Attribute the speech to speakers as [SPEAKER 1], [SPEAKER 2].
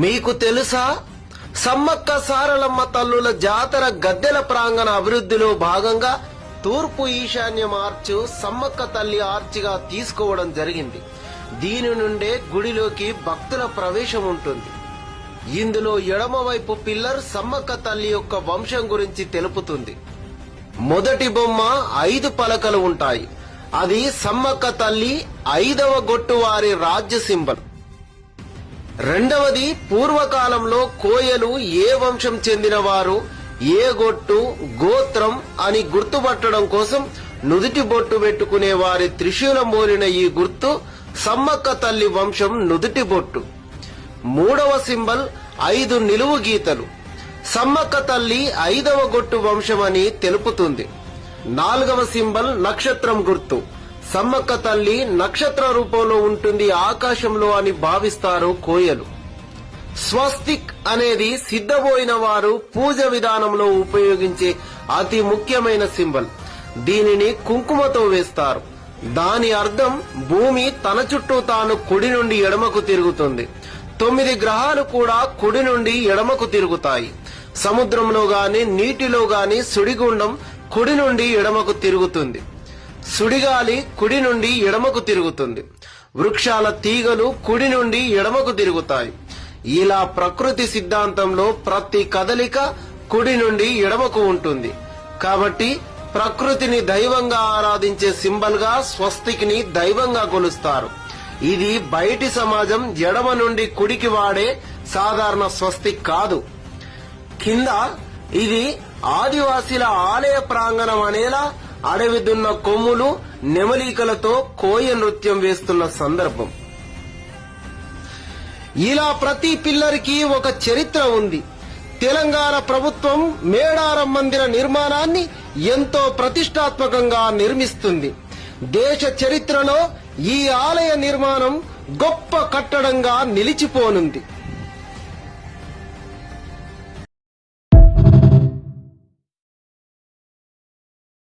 [SPEAKER 1] మీకు తెలుసా, సమ్మక్క సారలమ్మ తల్లుల జాతర గద్దెల ప్రాంగణ అభివృద్ధిలో భాగంగా తూర్పు ఈశాన్యం ఆర్చ్ సమ్మక్క తల్లి ఆర్చిగా తీసుకోవడం జరిగింది. దీని నుండే గుడిలోకి భక్తుల ప్రవేశం ఉంటుంది. ఇందులో ఎడమవైపు పిల్లర్ సమ్మక్క తల్లి యొక్క వంశం గురించి తెలుపుతుంది. మొదటి బొమ్మ 5 పలకలు ఉంటాయి. అది సమ్మక్క తల్లి 5వ గొట్టు వారి రాజ్య సింబల్. రెండవది, పూర్వకాలంలో కోయలు ఏ వంశం చెందిన వారు, ఏ గొట్టు, గోత్రం అని గుర్తుపట్టడం కోసం నుదుటి బొట్టు పెట్టుకునే వారి త్రిశూలం మోరిన ఈ గుర్తు సమ్మక్క తల్లి వంశం నుదుటి బొట్టు. మూడవ సింబల్ 5 నిలువు గీతలు. సమ్మక్క తల్లి 5వ గొట్టు వంశమని తెలుపుతుంది. 4వ సింబల్ నక్షత్రం గుర్తు. సమ్మక్క తల్లి నక్షత్ర రూపంలో ఉంటుంది ఆకాశంలో అని భావిస్తారు కోయలు. స్వస్తిక్ అనేది సిద్ధపోయిన వారు పూజ విధానంలో ఉపయోగించే అతి ముఖ్యమైన సింబల్. దీనిని కుంకుమతో వేస్తారు. దాని అర్థం భూమి తన చుట్టూ తాను కుడి నుండి ఎడమకు తిరుగుతుంది. 9 గ్రహాలు కూడా కుడి నుండి ఎడమకు తిరుగుతాయి. సముద్రంలో గాని నీటిలో గాని సుడిగుండం కుడి నుండి ఎడమకు తిరుగుతుంది. సుడిగాలి కుడి నుండి ఎడమకు తిరుగుతుంది. వృక్షాల తీగలు కుడి నుండి ఎడమకు తిరుగుతాయి. ఇలా ప్రకృతి సిద్ధాంతంలో ప్రతి కదలిక కుడి నుండి ఎడమకు ఉంటుంది. కాబట్టి ప్రకృతిని దైవంగా ఆరాధించే సింబల్ గా స్వస్తికిని దైవంగా కొలుస్తారు. ఇది బయటి సమాజం ఎడమ నుండి కుడికి వాడే సాధారణ స్వస్తిక్ కాదు. కింద ఇది ఆదివాసీల ఆలయ ప్రాంగణం అనేలా అడవి దున్న కొమ్ములు, నెమలికలతో కోయ నృత్యం వేస్తున్న సందర్భం. ఇలా ప్రతి పిల్లర్కి ఒక చరిత్ర ఉంది. తెలంగాణ ప్రభుత్వం మేడారం మందిర నిర్మాణాన్ని ఎంతో ప్రతిష్టాత్మకంగా నిర్మిస్తుంది. దేశ చరిత్రలో ఈ ఆలయ నిర్మాణం గొప్ప కట్టడంగా నిలిచిపోనుంది.